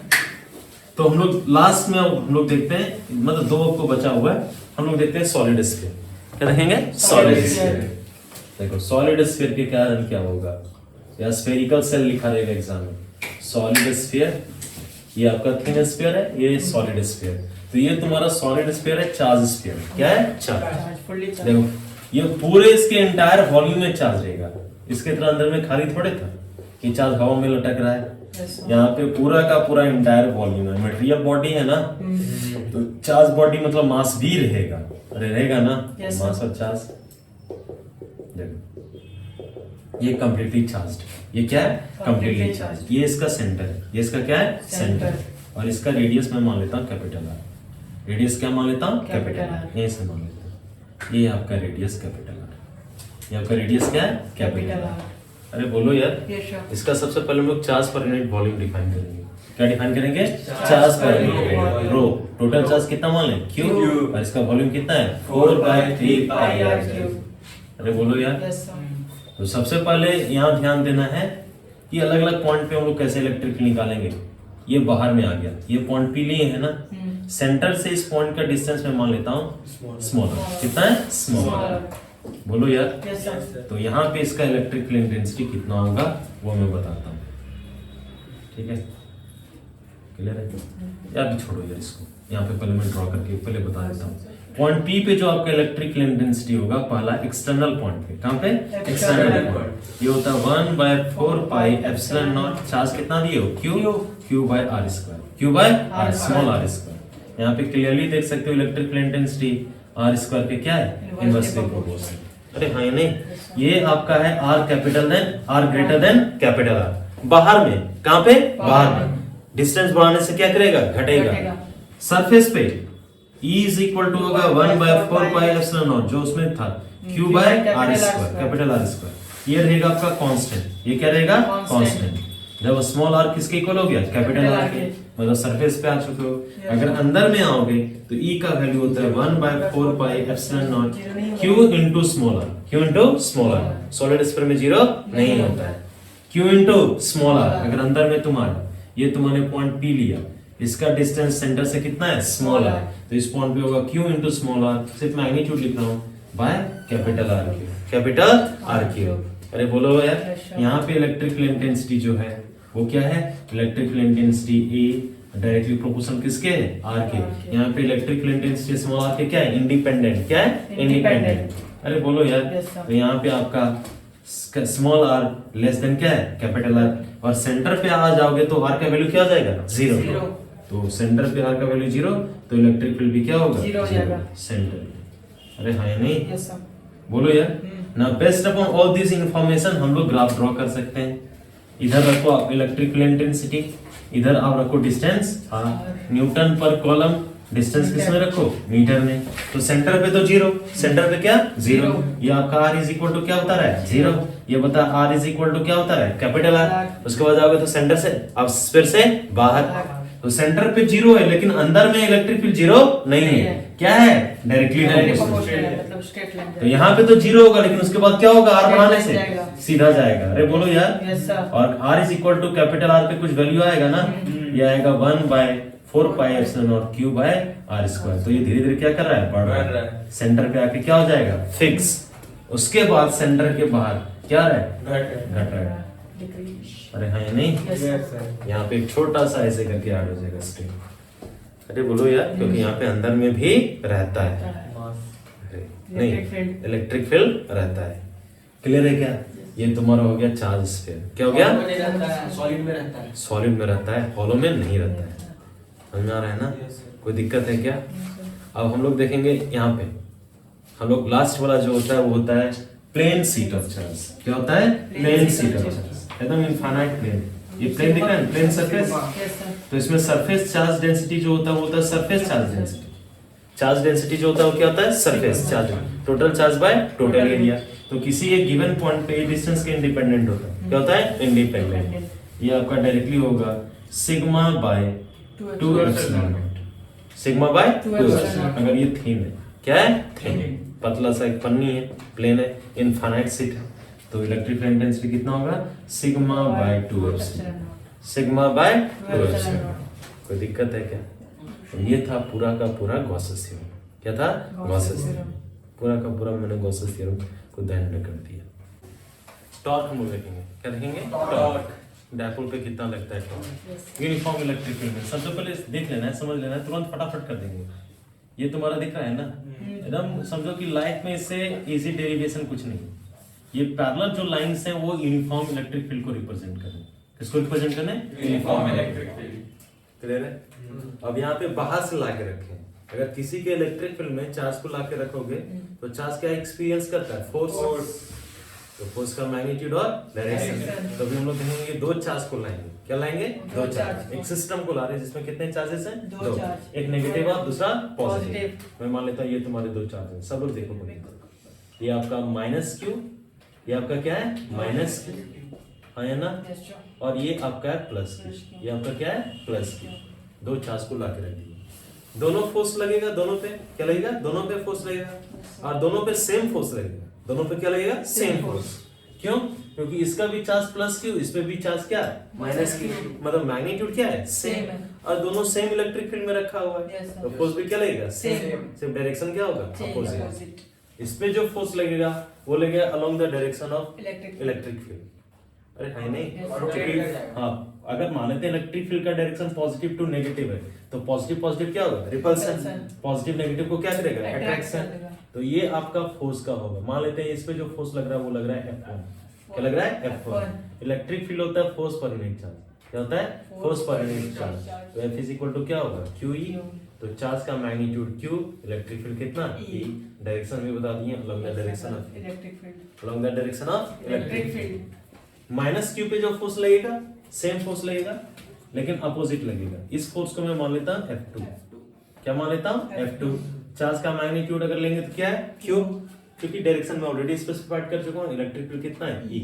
तो हम लोग लास्ट में हम लोग देखते हैं, मतलब 2 को बचा हुआ है, हम लोग देखते हैं सॉलिड स्फीयर। क्या देखेंगे? Solid sphere. देखो सॉलिड स्फीयर के कारण क्या होगा, या स्फेरिकल सेल लिखा रहेगा एग्जाम में, सॉलिड स्फीयर, ये आपका थिन स्फीयर है, ये सॉलिड स्फीयर। तो ये तुम्हारा सॉलिड स्फीयर है, चार्ज स्फीयर। क्या है? चार्ज। देखो ये पूरे इसके एंटायर वॉल्यूम में चार्ज रहेगा, इसके तरह अंदर में खाली थोड़े था कि चार्ज हवा में लटक रहा है, यहाँ पे पूरा का पूरा एंटायर वॉल्यूम है, मटेरियल बॉडी है ना, तो चार्ज बॉडी मतलब मास भी रहेगा, अरे रहेगा ना, मास और चार्ज। देखो ये कंप्लीटली चार्ज्ड, ये क्या है? Completely charge. ये इसका सेंटर है, ये इसका क्या है? सेंटर। और इसका रेडियस मैं मान लेता हूँ कैपिटल R। रेडियस क्या मान लेता हूँ? Capital R। यहीं से मान लेता हूँ, ये आपका रेडियस कैपिटल R, ये आपका रेडियस क्या है? Capital R। अरे बोलो यार, इसका सबसे पहले हम लोग चार्ज पर यूनिट वॉल्यूम डिफाइन करेंगे। क्या डिफाइन करेंगे? चार्ज पर यूनिट रो। टोटल चार्ज कितना मान लें? Q, और इसका वॉल्यूम कितना है? 4/3 पाई R। अरे बोलो यार, तो सबसे पहले यहाँ ध्यान देना है कि अलग अलग पॉइंट पे हम लोग कैसे इलेक्ट्रिक फील्ड निकालेंगे। ये बाहर में आ गया, ये पॉइंट पी लिए है ना, सेंटर से इस पॉइंट का डिस्टेंस मैं मान लेता हूँ स्मॉल। कितना है? स्मॉल। बोलो यार, तो यहाँ पे इसका इलेक्ट्रिक फील्ड इंटेंसिटी कितना होगा वो मैं बताता हूँ, ठीक है? क्लियर है यार? छोड़ो यार इसको, यहाँ पे पहले मैं ड्रॉ करके पहले बता देता हूँ। पॉइंट पी पे जो आपका इलेक्ट्रिक फील्ड इंटेंसिटी होगा, पहला एक्सटर्नल पॉइंट पे, कहाँ पे? External point. ये होता है 1/4 पाई एप्सिलॉन नॉट, चार्ज कितना दिए हो? Q by R square, Q by R small R square. यहाँ पे क्लियरली देख सकते हो electric field intensity R square पे क्या है? Inversely proportional. अरे हाँ नहीं, ये आपका है R capital than R greater than capital R। बाहर में, कहाँ पे? बाहर में। डिस्टेंस बढ़ाने से क्या करेगा? घटेगा। सरफेस पे E इज इक्वल टू होगा 1/4 पाई एप्सिलॉन नॉट, जो उसमें था Q by R square, capital R square. ये रहेगा आपका कांस्टेंट, ये क्या रहेगा? कांस्टेंट। जब स्मॉल r किसके इक्वल हो गया? कैपिटल R के, मतलब सरफेस पे आ चुके हो। अगर अंदर में आओगे तो E का वैल्यू होता है 1/4 pi epsilon naught Q into small r, Q into small r। Solid sphere में 0 नहीं होता है, Q इनटू स्मॉल r। अगर अंदर में तुम्हारा ये तुमने पॉइंट P लिया, इसका डिस्टेंस सेंटर से कितना है? स्मॉल r, तो इस पॉइंट पे होगा Q इनटू स्मॉल r, सिर्फ मैग्नीट्यूड लिख रहा हूं, by capital R cube, capital R cube. अरे बोलो यार, यहाँ पे इलेक्ट्रिक फील्ड इंटेंसिटी जो है वो क्या है? Electric field intensity A directly proportional किसके? R के। यहाँ पे electric field intensity small r के क्या है? इंडिपेंडेंट। क्या है? इंडिपेंडेंट। अरे बोलो यार, तो यहाँ पे आपका स्मॉल r लेस देन क्या है? Capital R। और सेंटर पे आ जाओगे तो r का वैल्यू क्या हो जाएगा? 0। तो सेंटर पे r का वैल्यू 0, तो इलेक्ट्रिक फील्ड भी क्या होगा? 0 हो जाएगा सेंटर। अरे हाँ नहीं, बोलो यार ना। Based upon all this information हम लोग ग्राफ ड्रॉ कर सकते हैं। इधर रखो आप इलेक्ट्रिक फील्ड इंटेंसिटी, इधर आप रखो डिस्टेंस न्यूटन पर कॉलम। डिस्टेंस किस में रखो? मीटर में। तो सेंटर पे तो जीरो, सेंटर पे क्या? जीरो। ये आपका r इज इक्वल टू क्या होता है? जीरो। ये बता r इज इक्वल टू क्या होता है? Capital R। उसके बाद आओगे तो सेंटर से अब स्फीयर से बाहर, तो सेंटर पे जीरो है लेकिन अंदर में इलेक्ट्रिक फील्ड जीरो नहीं है। क्या है? Directly proportional. मतलब स्ट्रेट लाइन। तो यहाँ पे तो जीरो होगा लेकिन उसके बाद क्या होगा? r बढ़ाने से सीधा जाएगा। अरे बोलो यार। Yes sir. और r is equal to capital R पे कुछ वैल्यू आएगा ना, ये आएगा 1/4 pi epsilon naught q by r square. तो ये धीरे धीरे क्या कर रहा है? बढ़ रहा है। सेंटर पे आके क्या हो जाएगा? फिक्स। उसके बाद सेंटर के बाहर क्या रहा है? घट रहा है। अरे हाँ या नहीं? Yes sir. यहाँ पे एक छोटा सा ऐसे करके ऐड हो जाएगा स्ट्रिंग। अरे बोलो यार, क्योंकि यहाँ पे अंदर में भी रहता है। अरे नहीं, इलेक्ट्रिक फील्ड रहता है। क्लियर है क्या? ये तुम्हारा हो गया चार्ज स्फीयर। क्या हो गया? सॉलिड में रहता है। सॉलिड में रहता है, हॉलो में नहीं रहता है। समझ में आ रहा है ना? कोई दिक्कत है क्या? अब हम लोग देखेंगे यहाँ पे, हम लोग लास्ट वाला जो होता है वो होता है प्लेन सीट ऑफ चार्ज। क्या होता है? प्लेन सीट ऑफ चार्ज, एकदम इनफाइनाइट प्लेन। ये प्लेन दिख रहा है, प्लेन सरफेस। तो इसमें सरफेस चार्ज डेंसिटी जो होता है वो होता है surface charge density. Charge density जो होता है वो क्या होता है? Surface charge, total charge by total area. तो किसी एक गिवन पॉइंट पे डिस्टेंस के इंडिपेंडेंट होता है। क्या होता है? इंडिपेंडेंट। ये आपका डायरेक्टली होगा sigma bye 2 epsilon not. Sigma bye 2 epsilon. अगर ये थीन है, क्या है? थीन, पतला सा एक पन्नी है, प्लेन है, इनफाइनाइट सीट है, तो इलेक्ट्रिक फील्ड इंटेंसिटी कितना होगा? Sigma bye 2 epsilon. Sigma bye 2 epsilon. कोई दिक्कत है क्या? तो ये था पूरा का पूरा गॉसेस थ्योरम। क्या था? Gauss's theorem. पूरा का पूरा मैंने गॉसेस थ्योरम को ध्यान में कर दिया। टॉर्क हम लोग देखेंगे। क्या देखेंगे? टॉर्क। डायपोल पे कितना लगता है टॉर्क यूनिफॉर्म इलेक्ट्रिक फील्ड में। सबसे पहले देख लेना है, समझ लेना है, तुरंत फटाफट कर देंगे। ये तुम्हारा दिख रहा है ना, एकदम समझो कि लाइफ में इससे इजी डेरिवेशन कुछ नहीं। ये पैरेलल जो लाइंस हैं वो यूनिफॉर्म इलेक्ट्रिक फील्ड को रिप्रेजेंट करें। किसको रिप्रेजेंट करें? Uniform electric field. क्लियर है? अब यहाँ पे बाहर से ला के रखें। अगर किसी के इलेक्ट्रिक फील्ड में चार्ज को ला के रखोगे तो चार्ज क्या एक्सपीरियंस करता है? फोर्स। तो फोर्स का मैग्नीट्यूड और डायरेक्शन। तो अभी हम लोग देखेंगे दो चार्ज को लाएंगे। क्या लाएंगे? दो चार्ज। एक सिस्टम को ला रहे हैं जिसमें कितने चार्जेस हैं? दो। एक नेगेटिव और दूसरा पॉजिटिव। मैं मान लेता हूँ ये तुम्हारे दो चार्ज हैं। सब लोग देखो, ये आपका माइनस क्यू, ये आपका क्या है? माइनस क्यू, हाँ है ना? और ये आपका है प्लस क्यू, ये आपका क्या है? Plus Q. दो चार्ज को ला के रख दिए, दोनों फोर्स लगेगा, दोनों पे क्या लगेगा? दोनों पे फोर्स लगेगा और दोनों पे सेम फोर्स लगेगा। दोनों पे क्या लगेगा? Same force. क्यों? क्योंकि इसका भी चार्ज प्लस क्यू, इस पे भी चार्ज क्या है? Minus Q. मतलब मैग्नीट्यूड क्या है? सेम है और दोनों सेम इलेक्ट्रिक फील्ड में रखा हुआ है। तो फोर्स भी क्या लगेगा? सेम। सिर्फ डायरेक्शन क्या होगा? अपोजिट। इस पे जो फोर्स लगेगा वो लगेगा along the direction of electric field. अरे है नहीं? हाँ, अगर मान लेते हैं इलेक्ट्रिक फील्ड का डायरेक्शन पॉजिटिव टू नेगेटिव है तो पॉजिटिव पॉजिटिव क्या होगा? रिपल्सन। पॉजिटिव नेगेटिव को क्या करेगा? अट्रैक्शन। तो ये आपका फोर्स का होगा। मान लेते हैं इस पे जो फोर्स लग रहा है वो लग रहा है F1। क्या लग रहा है? F1। इलेक्ट्रिक फील्ड होता है फोर्स पर यूनिट चार्ज। क्या होता है? Force per unit charge. तो F इज इक्वल टू क्या होगा? QE। तो चार्ज का मैग्नीट्यूड Q, इलेक्ट्रिक फील्ड कितना? E। डायरेक्शन भी बता दिए, along the direction of electric field, along the direction of electric field. Minus Q पे जो फोर्स लगेगा सेम फोर्स लगेगा लेकिन अपोजिट लगेगा। इस फोर्स को मैं मान लेता हूं F2। क्या मान लेता हूं? F2। चार्ज का मैग्नीट्यूड अगर लेंगे तो क्या है? Q, क्योंकि डायरेक्शन में ऑलरेडी स्पेसिफाइड कर चुका हूं। इलेक्ट्रिक फील्ड कितना है? E।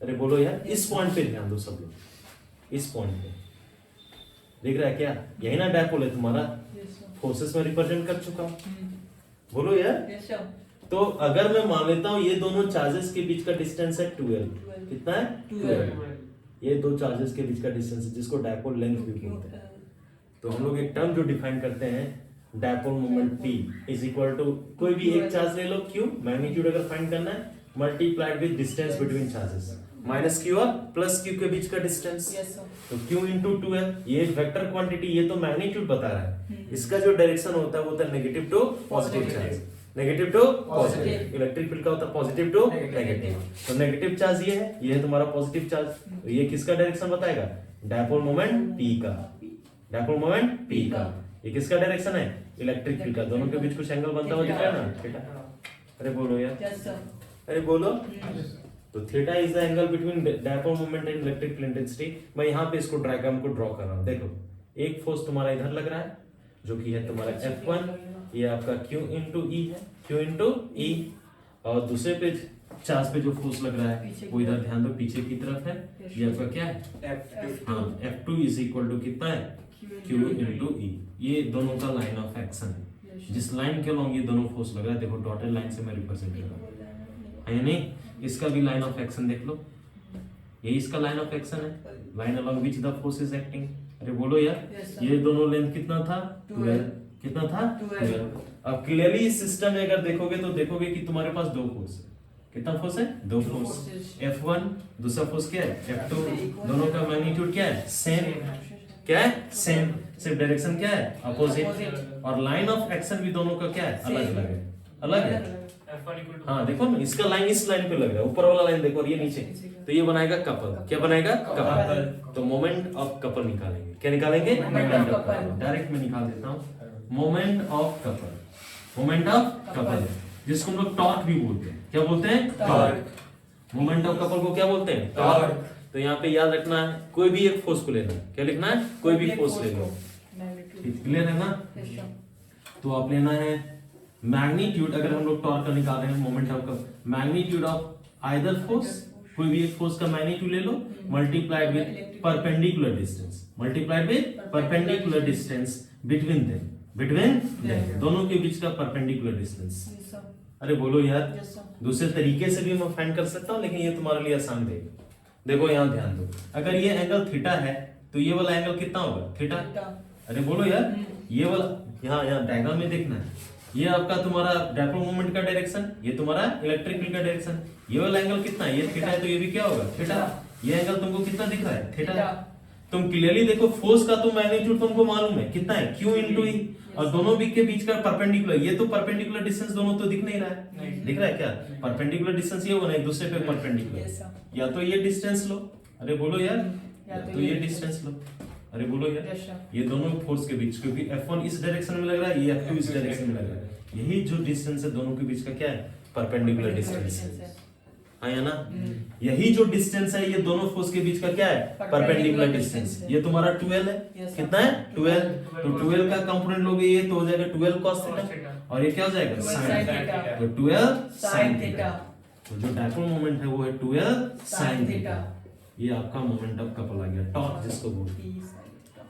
अरे बोलो यार, इस पॉइंट पे ध्यान दो सब लोग, इस पॉइंट पे दिख रहा है क्या? यही ना डायपोल है तुम्हारा, फोर्सेस में रिप्रेजेंट कर चुका हूं। बोलो यार। तो अगर मैं मान लेता हूं ये दोनों चार्जेस के बीच का डिस्टेंस है 12। कितना है? 12। ये दो चार्जेस के बीच का डिस्टेंस है जिसको डायपोल लेंथ भी बोलते हैं। तो हम लोग एक टर्म जो डिफाइन करते हैं dipole moment P is equal to कोई भी एक चार्ज ले लो Q, मैग्नीट्यूड अगर फाइंड करना है multiplied with distance between charges, minus Q और प्लस Q के बीच का डिस्टेंस। तो Q इंटू 2L, ये वेक्टर क्वांटिटी, ये तो मैग्नीट्यूड बता रहा है। इसका जो डायरेक्शन होता है वो होता है negative to positive charge. Negative to positive. Electric field का होता है पॉजिटिव टू नेगेटिव। तो नेगेटिव चार्ज ये है तुम्हारा पॉजिटिव चार्ज। तो ये किसका डायरेक्शन बताएगा? डायपोल मोमेंट P का। डायपोल मोमेंट P का। ये किसका डायरेक्शन है? इलेक्ट्रिक फील्ड का। दोनों के बीच कुछ एंगल बनता हुआ दिख रहा है ना? अरे बोलो यार, यस सर। अरे बोलो। तो theta is the angle between dipole moment and electric field intensity. मैं यहाँ पे इसको डायग्राम को ड्रॉ कर रहा हूँ। देखो एक फोर्स तुम्हारा इधर लग रहा है जो कि है तुम्हारा F1, ये आपका Q इंटू ई है, Q इंटू ई। और दूसरे पे चार्ज पे जो फोर्स लग रहा है वो इधर ध्यान दो पीछे की तरफ है, ये आपका क्या है F2। हाँ F2 इज इक्वल टू कितना है Q इंटू ई। ये दोनों का लाइन ऑफ एक्शन है, जिस लाइन के अलॉन्ग ये दोनों फोर्स लग रहा है, देखो डॉटेड लाइन से मैं रिप्रेजेंट कर रहा हूँ, है नहीं? इसका भी लाइन ऑफ एक्शन देख लो, ये इसका लाइन ऑफ एक्शन है, line along which the force is acting. अरे बोलो यार, ये दोनों लेंथ कितना था 12, कितना था 12। अब क्लियरली इस सिस्टम में अगर देखोगे तो देखोगे कि तुम्हारे पास दो फोर्स है। कितना फोर्स है? दो फोर्स। F1 दूसरा फोर्स क्या है F2, दोनों का मैग्नीट्यूड क्या है सेम, क्या है सेम, सिर्फ डायरेक्शन क्या है अपोजिट। और लाइन ऑफ एक्शन भी दोनों का क्या है अलग अलग है, अलग है। हाँ देखो ना, इसका लाइन इस लाइन पे लग रहा है, ऊपर वाला लाइन देखो और ये नीचे, तो ये बनाएगा कपल। क्या बनाएगा? कपल। तो मोमेंट ऑफ कपल निकालेंगे, क्या निकालेंगे? Moment of couple. डायरेक्ट में निकाल देता हूँ, moment of couple, moment of couple, जिसको हम लोग टॉर्क भी बोलते हैं। क्या बोलते हैं? टॉर्क। मोमेंट ऑफ कपल को क्या बोलते हैं? टॉर्क। तो यहाँ पे याद रखना है, कोई भी एक फोर्स को लेना है। क्या लिखना है? कोई भी फोर्स ले लो। क्लियर है ना? तो आप लेना है मैग्नीट्यूड, अगर हम लोग टॉर्क का निकाल रहे हैं मोमेंट ऑफ का मैग्नीट्यूड ऑफ आइदर फोर्स, कोई भी एक फोर्स का मैग्नीट्यूड ले लो, multiplied with perpendicular distance, multiplied with perpendicular distance between them, between them, दोनों के बीच का परपेंडिकुलर डिस्टेंस। अरे बोलो यार, दूसरे तरीके से भी मैं फाइंड कर सकता हूँ, लेकिन ये तुम्हारे लिए आसान रहेगा। देखो यहाँ ध्यान दो, अगर ये एंगल थीटा है तो ये वाला एंगल कितना होगा? थीटा। अरे बोलो यार, ये वाला यहाँ डायग्राम में देखना है, ये आपका तुम्हारा डायपोल मोमेंट का डायरेक्शन, ये तुम्हारा इलेक्ट्रिक फील्ड का डायरेक्शन। ये वाला एंगल कितना है? ये थीटा है, तो ये भी क्या होगा? थीटा। ये एंगल तुमको कितना दिख रहा है? थीटा। तुम क्लियरली देखो, फोर्स का तो मैग्नीट्यूड तुमको मालूम है कितना है, Q इंटू ई, और दोनों के बीच का परपेंडिकुलर, ये तो परपेंडिकुलर डिस्टेंस दोनों तो दिख नहीं रहा है, दिख रहा है क्या? परपेंडिकुलर डिस्टेंस ये होना एक दूसरे पे परपेंडिकुलर, या तो ये डिस्टेंस लो, अरे बोलो यार, या तो ये डिस्टेंस लो, अरे बोलो यार, ये दोनों फोर्स के बीच, क्योंकि F1 इस डायरेक्शन में लग रहा है, ये F2 इस डायरेक्शन में लग रहा है, यही जो डिस्टेंस है दोनों के बीच का क्या है? परपेंडिकुलर डिस्टेंस है, है ना? यही जो डिस्टेंस है ये दोनों फोर्स के बीच का क्या है? Perpendicular distance. ये तुम्हारा 12 है, कितना है? 12। तो 12 का कंपोनेंट लोगे ये तो हो जाएगा 12 cos थीटा, और ये क्या हो जाएगा? sin theta. तो 12 sin थीटा। तो जो डायपोल मोमेंट है वो है 12 sin थीटा। ये आपका मोमेंट ऑफ कपल आ गया, टॉर्क जिसको बोलते हैं।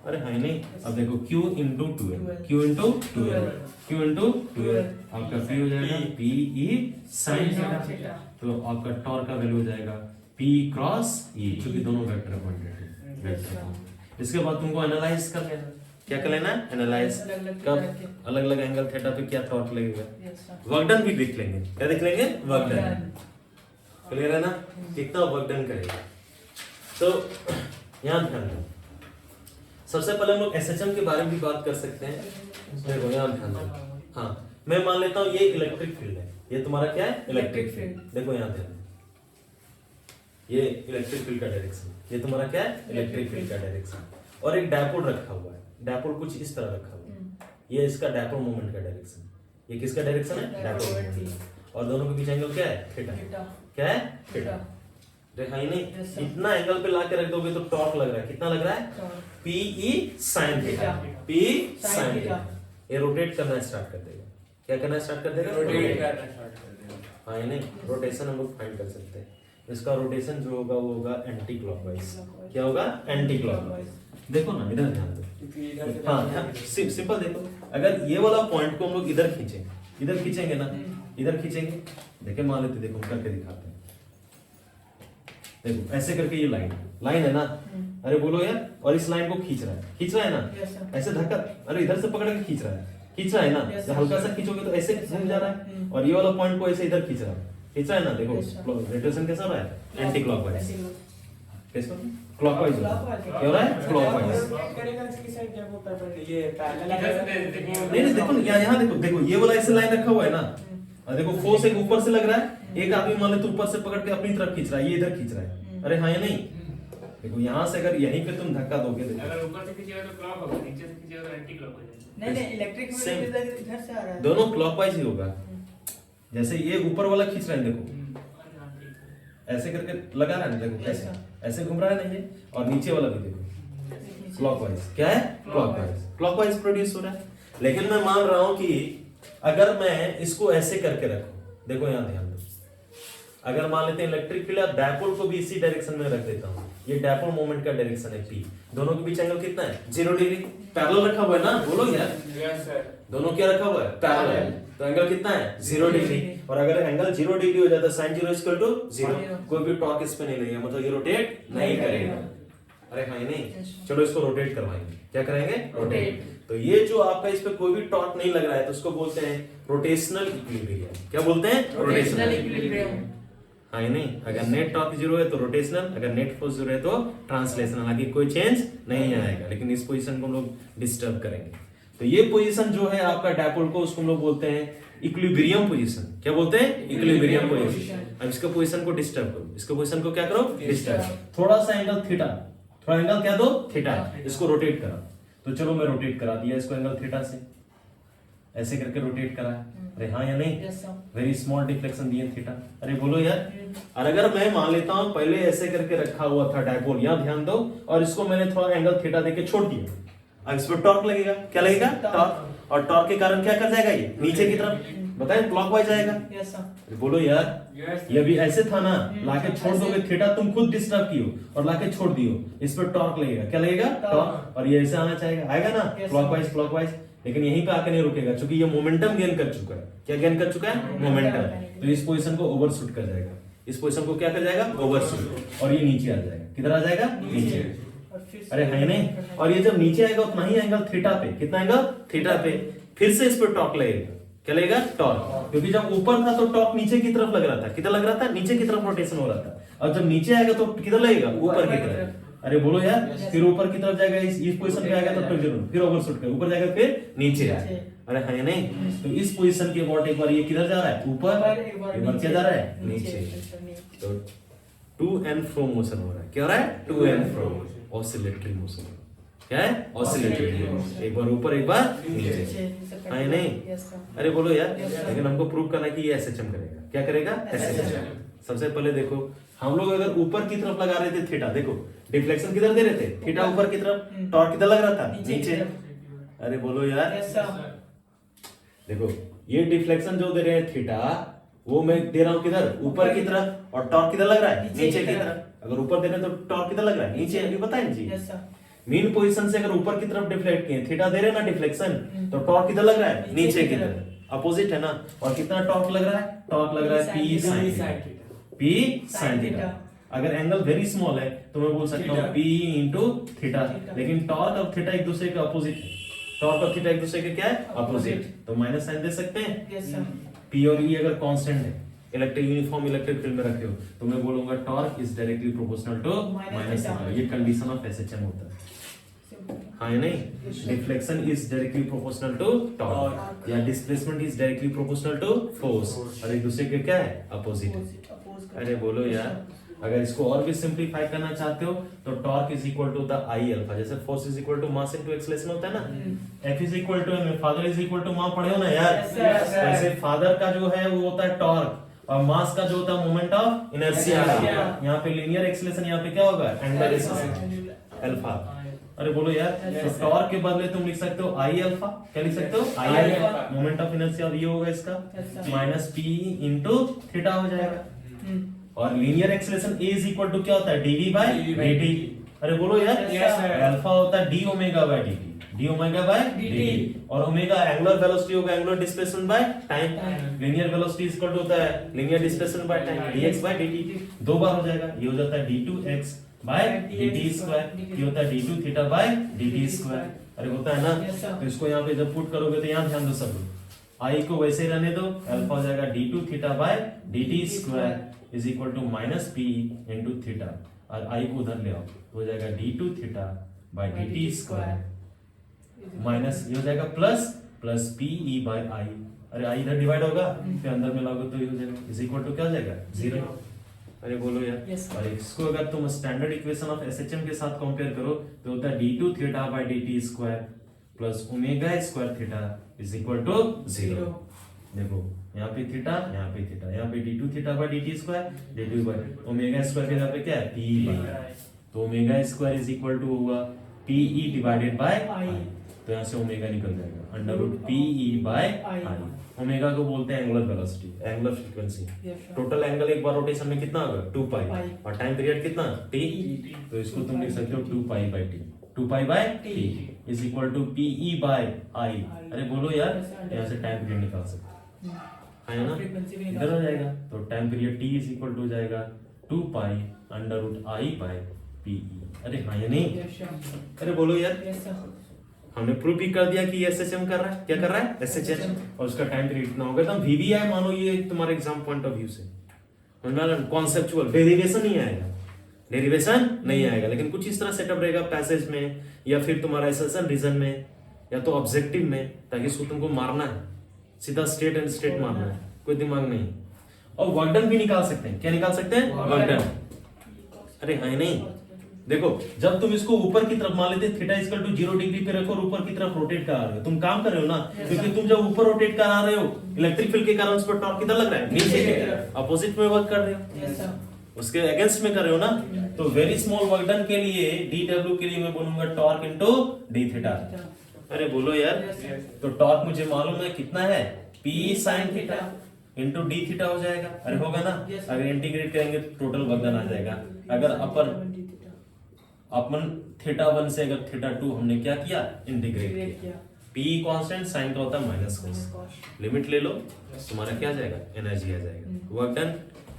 अरे है नहीं? अब देखो Q into 12, Q into 12, Q into 12, आपका P हो जाएगा P E sin थीटा। तो आपका टॉर्क का वैल्यू हो जाएगा P क्रॉस E, क्योंकि दोनों वेक्टर पॉइंटेड है, वेक्टर। इसके बाद तुमको एनालाइज कर लेना, क्या कर लेना? एनालाइज। कब? अलग अलग एंगल थीटा पे क्या टॉर्क लगेगा, वर्क डन भी देख लेंगे। क्या देख लेंगे? Work done. क्लियर है ना? कितना वर्क डन करेगा। तो यहाँ ध्यान दो, सबसे पहले हम लोग SHM के बारे में भी बात कर सकते हैं। देखो यहाँ ध्यान दो, हाँ मैं मान लेता हूँ ये इलेक्ट्रिक फील्ड है, ये तुम्हारा क्या है? Electric field. देखो यहाँ ध्यान दो, ये इलेक्ट्रिक फील्ड का डायरेक्शन, ये तुम्हारा क्या है? इलेक्ट्रिक फील्ड का डायरेक्शन। और एक डायपोल रखा हुआ है, डायपोल कुछ इस तरह रखा हुआ है, ये इसका डायपोल मोमेंट का डायरेक्शन, ये किसका डायरेक्शन है? Dipole moment. और दोनों के बीच एंगल क्या है? थीटा। क्या है? थीटा। देखा ही नहीं, इतना एंगल पे लाके रख दोगे तो टॉर्क लग रहा है, कितना लग रहा है? P E sin theta, P sin theta. ये रोटेट करना स्टार्ट कर देगा, क्या करना स्टार्ट कर देगा? रोटेट करना स्टार्ट कर देगा। हाँ नहीं, रोटेशन हम लोग फाइंड कर सकते हैं। इसका रोटेशन जो होगा वो होगा एंटी क्लॉकवाइज। क्या होगा? Anti clockwise. देखो ना, इधर ध्यान दो, हाँ सिंपल देखो, अगर ये वाला पॉइंट को हम लोग इधर खींचेंगे, इधर खींचेंगे ना, इधर खींचेंगे, देखे मान लेते, देखो करके दिखाते हैं। देखो ऐसे करके ये लाइन है ना, अरे बोलो यार, और इस लाइन को खींच रहा है ना, ऐसे धक्का, अरे इधर से पकड़ के खींच रहा है ना, जब हल्का सा खींचोगे तो ऐसे घूम जा रहा है, और ये वाला पॉइंट को ऐसे इधर खींच रहा है ना। देखो रोटेशन कैसा हो रहा है? Anti clockwise. कैसे? क्लॉकवाइज हो रहा है, क्लॉकवाइज। नहीं देखो यहाँ देखो ये वाला ऐसे लाइन रखा हुआ है ना, और देखो फोर्स एक ऊपर से लग रहा है, एक आदमी मान ले तो ऊपर से पकड़ के अपनी तरफ खींच रहा है, ये इधर खींच रहा है। अरे हाँ या नहीं? देखो यहाँ से अगर यहीं पे तुम धक्का दोगे, अगर ऊपर से खींचेगा तो क्लॉक होगा, नीचे से खींचेगा तो एंटी क्लॉक हो जाएगा। नहीं इलेक्ट्रिक फील्ड इधर से आ रहा है, दोनों क्लॉकवाइज ही होगा। जैसे ये ऊपर वाला खींच रहे हैं, देखो ऐसे करके लगा रहा है, देखो ऐसे ऐसे घूम रहा है ना ये, और नीचे वाला भी देखो क्लॉकवाइज, क्या है क्लॉकवाइज प्रोड्यूस हो रहा है। लेकिन मैं मान रहा हूं कि अगर मैं इसको ऐसे करके रखूं, देखो यहां ध्यान दो, अगर मान लेते हैं इलेक्ट्रिक फील्ड और डायपोल को भी इसी डायरेक्शन में रख देता हूं, ये डायपोल मोमेंट का डायरेक्शन है P, दोनों के बीच एंगल कितना है 0 डिग्री, पैरेलल रखा हुआ है ना, बोलो यार, यस सर। दोनों क्या रखा हुआ है पैरेलल, तो एंगल कितना है 0 डिग्री, और अगर एंगल 0 डिग्री हो जाता है sin 0 इक्वल टू 0, कोई भी टॉर्क इस पे नहीं लगेगा, मतलब ये रोटेट नहीं करेगा। अरे हाँ नहीं, चलो इसको रोटेट करवाएंगे, क्या करेंगे रोटेट। तो ये जो आपका इस पे कोई भी टॉर्क नहीं लग रहा है तो उसको बोलते हैं रोटेशनल इक्विलिब्रियम। क्या बोलते हैं रोटेशनल इक्विलिब्रियम। हाँ नहीं, अगर नेट टॉर्क 0 है तो रोटेशनल, अगर नेट फोर्स 0 है तो ट्रांसलेशनल, हालांकि कोई चेंज नहीं आएगा, लेकिन इस पोजीशन को हम लोग डिस्टर्ब करेंगे। तो ये पोजीशन जो है आपका डायपोल को, उसको हम लोग बोलते हैं इक्विलिब्रियम पोजीशन। क्या बोलते हैं इक्विलिब्रियम पोजीशन। अब इसके पोजीशन को डिस्टर्ब करो, इसके पोजीशन को क्या करो डिस्टर्ब, थोड़ा सा एंगल थीटा, थोड़ा एंगल क्या दो थीटा, इसको रोटेट करा। तो चलो मैं रोटेट करा दिया इसको एंगल थीटा से, ऐसे करके रोटेट करा है। अरे हाँ या नहीं, वेरी स्मॉल डिफ्लेक्शन दिए थीटा। अरे बोलो यार, और अगर मैं मान लेता हूं पहले ऐसे करके रखा हुआ था डायपोल, यहां ध्यान दो, और इसको मैंने थोड़ा एंगल थीटा देके छोड़ दिया, अब इस पर टॉर्क लगेगा, क्या लगेगा टॉर्क, और टॉर्क के कारण क्या कर जाएगा ये नीचे की तरफ, बताएं क्लॉकवाइज आएगा। बोलो यार, ये भी ऐसे था ना, लाके छोड़ दोगे थीटा, तुम खुद डिस्टर्ब कियो और लाके छोड़ दियो, इस पर टॉर्क लगेगा, क्या लगेगा टॉर्क, और ये ऐसे आना चाहेगा, आएगा ना क्लॉकवाइज, लेकिन यहीं पे आके नहीं रुकेगा, क्योंकि ये मोमेंटम गेन कर चुका है। क्या गेन कर चुका है मोमेंटम, तो इस पोजीशन को ओवरशूट कर जाएगा, इस पोजीशन को क्या कर जाएगा ओवरशूट, और ये नीचे आ जाएगा, किधर आ जाएगा नीचे। अरे है नहीं, और ये जब नीचे आएगा उतना ही एंगल थीटा पे, कितना एंगल थीटा पे, फिर से इस पर टॉर्क लगेगा, क्या लगेगा टॉर्क, क्योंकि जब ऊपर था तो टॉर्क नीचे की तरफ लग रहा था, किधर लग रहा था नीचे की तरफ रोटेशन हो रहा था, और जब नीचे आएगा तो किधर लगेगा ऊपर की तरफ। अरे बोलो यार, फिर ऊपर की तरफ जाएगा, इस पोजीशन पे आएगा तो फिर ओवरशूट कर, ऊपर जाएगा फिर नीचे। अरे है नहीं, तो इस पोजीशन के अबाउट एक बार ये किधर जा रहा है ऊपर, एक बार क्या जा रहा है नीचे, तो टू एंड फ्रो मोशन हो रहा है, क्या हो रहा है to and fro, oscillatory motion, क्या है ऑसिलेटरी, एक बार ऊपर एक बार नीचे, है नहीं। अरे बोलो यार, लेकिन हमको प्रूव करना है कि ये एसएचएम करेगा, क्या करेगा एसएचएम। सबसे पहले देखो, हम लोग अगर ऊपर की तरफ लगा रहे थे थीटा, देखो डिफ्लेक्शन किधर दे रहे थे थीटा ऊपर की तरफ, टॉर्क किधर लग रहा था नीचे। अरे बोलो यार, देखो ये डिफ्लेक्शन जो दे रहे हैं थीटा, वो मैं दे रहा हूं किधर ऊपर की तरफ, और टॉर्क किधर लग रहा है नीचे की तरफ। अगर ऊपर दे रहे हैं तो टॉर्क किधर लग रहा है नीचे, ये बताएं जी। मीन पोजीशन से अगर ऊपर की तरफ डिफ्लेक्ट किए, थीटा दे रहे हैं ना डिफ्लेक्शन, तो टॉर्क किधर लग रहा है नीचे की तरफ, अपोजिट है ना। और कितना टॉर्क लग रहा है, टॉर्क लग रहा है P sin थीटा। अगर एंगल वेरी स्मॉल है तो मैं बोल सकता हूँ P इंटू थीटा, लेकिन टॉर्क और थीटा एक दूसरे के अपोजिट है, टॉर्क और थीटा एक दूसरे के क्या है अपोजिट, तो माइनस साइन दे सकते हैं। P और E अगर कांस्टेंट है, इलेक्ट्रिक यूनिफॉर्म इलेक्ट्रिक फील्ड में रखे हो, तो मैं बोलूंगा torque is directly proportional to minus theta. ये कंडीशन ऑफ एसएचएम होता है, हाँ या नहीं। Deflection is directly proportional to torque, या displacement is directly proportional to force, और एक दूसरे के क्या है अपोजिट। अरे बोलो यार, अगर इसको और भी सिंपलीफाई करना चाहते हो तो torque is equal to the I alpha, जैसे force is equal to mass into acceleration होता है ना, F is equal to M, father is equal to mass, पढ़े हो ना यार। वैसे फादर का जो है वो होता है टॉर्क, और मास का जो होता है मोमेंट ऑफ इनर्शिया। यहाँ पे लीनियर एक्सेलरेशन, यहाँ पे क्या होगा एंगुलर एक्सेलरेशन अल्फा। अरे बोलो यार, तो टॉर्क के बदले तुम लिख सकते हो आई अल्फा, क्या लिख सकते हो आई अल्फा, मोमेंट ऑफ इनर्शिया ये होगा इसका, माइनस पी इंटू थीटा हो जाएगा, और linear acceleration a is equal to क्या होता है डीवी बाय dt। अरे बोलो यार, अल्फा होता है d omega by dt, d omega by dt, और ओमेगा एंगुलर वेलोसिटी होगा angular displacement by time, linear velocity is equal to होता है linear displacement by time, dx by dt, दो बार हो जाएगा, ये हो जाता है d2x बाय dt स्क्वायर, ये होता है d2 theta by dt square. अरे होता है ना, तो इसको यहाँ पे जब पुट करोगे तो यहाँ ध्यान दो सब लोग, आई को वैसे ही रहने दो, अल्फा हो जाएगा d2 theta by dt square is equal to minus p into theta, और आई को उधर ले आओ तो हो जाएगा d2 theta by dt square, minus ये हो जाएगा प्लस पी ई बाय आई। अरे आई इधर डिवाइड होगा, फिर अंदर में लाओगे तो ये हो जाएगा इज इक्वल टू क्या हो जाएगा 0। अरे बोलो यार, और इसको अगर तुम स्टैंडर्ड इक्वेशन ऑफ एसएचएम के साथ कंपेयर करो तो होता है d2 theta by dt square plus omega square theta is equal to 0। देखो यहाँ पे थीटा, यहाँ पे थीटा, यहाँ पे d2 theta by dt square, d2 by omega square के यहाँ पे क्या है p बाय, तो omega square is equal to होगा pe डिवाइडेड बाय i, तो यहाँ से ओमेगा निकल जाएगा under root pe by i। Omega को बोलते हैं angular velocity, angular frequency. Total angle एक बार रोटेशन में कितना होगा 2 पाई, और टाइम पीरियड कितना t, तो इसको तुम लिख सकते हो 2 pi by t, 2 pi by t is equal to pe by i। अरे बोलो यार, यहाँ से टाइम पीरियड निकाल सकते है ना, इधर हो जाएगा, तो time period t is equal to हो जाएगा 2 pi under root i by pe। अरे हाँ या नहीं, अरे बोलो यार, हमने प्रूव भी कर दिया कि एसएचएम कर रहा है, क्या कर रहा है एसएचएम, और उसका टाइम पीरियड कितना होगा, तो वीवीआई मानो ये तुम्हारे एग्जाम पॉइंट ऑफ व्यू से कॉन्सेप्चुअल, डेरिवेशन नहीं आएगा, डेरिवेशन नहीं आएगा, लेकिन कुछ इस तरह सेटअप रहेगा पैसेज में या फिर तुम्हारा एसेशन रीजन में या तो ऑब्जेक्टिव में, ताकि इसको तुमको मारना है सीधा स्टेट एंड स्टेट मारना है, कोई दिमाग नहीं। और वर्क डन भी निकाल सकते हैं, क्या निकाल सकते हैं वर्क डन। अरे हाँ नहीं, देखो जब तुम इसको ऊपर की तरफ मान लेते थीटा इक्वल टू 0 डिग्री पे रखो और ऊपर की तरफ रोटेट करा रहे हो, तुम काम कर रहे हो ना, क्योंकि तुम जब ऊपर रोटेट करा रहे हो इलेक्ट्रिक फील्ड के कारण उस पर टॉर्क किधर लग रहा है नीचे के तरफ, अपोजिट में वर्क कर रहे हो, उसके अगेंस्ट में कर रहे हो ना, तो वेरी स्मॉल वर्क डन के लिए dw के लिए मैं बोलूंगा टॉर्क इनटू d थीटा। अरे बोलो यार, तो टॉर्क मुझे मालूम है कितना है p sin theta into d theta हो जाएगा, अरे होगा ना, अगर इंटीग्रेट करेंगे तो टोटल वर्क डन आ जाएगा। अगर अपन थीटा 1 से अगर थीटा 2 हमने क्या किया इंटीग्रेट किया, p कांस्टेंट sin का होता है माइनस cos, लिमिट ले लो तुम्हारा क्या आ जाएगा एनर्जी आ जाएगा, वर्क डन।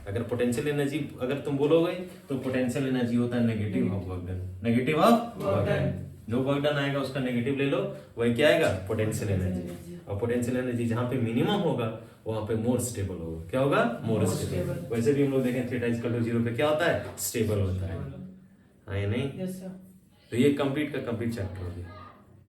अगर पोटेंशियल एनर्जी अगर तुम बोलोगे तो पोटेंशियल एनर्जी होता है negative of work done, negative of work done, जो वर्क डन आएगा उसका नेगेटिव ले लो, वही क्या आएगा पोटेंशियल एनर्जी, और पोटेंशियल एनर्जी जहां पे मिनिमम होगा वहां पे मोर स्टेबल होगा, क्या होगा मोर स्टेबल। वैसे भी हम लोग देखें थीटा इक्वल टू 0 पे क्या होता है स्टेबल होता है, हाँ या नहीं, तो ये कंप्लीट का कंप्लीट चैप्टर हो गया।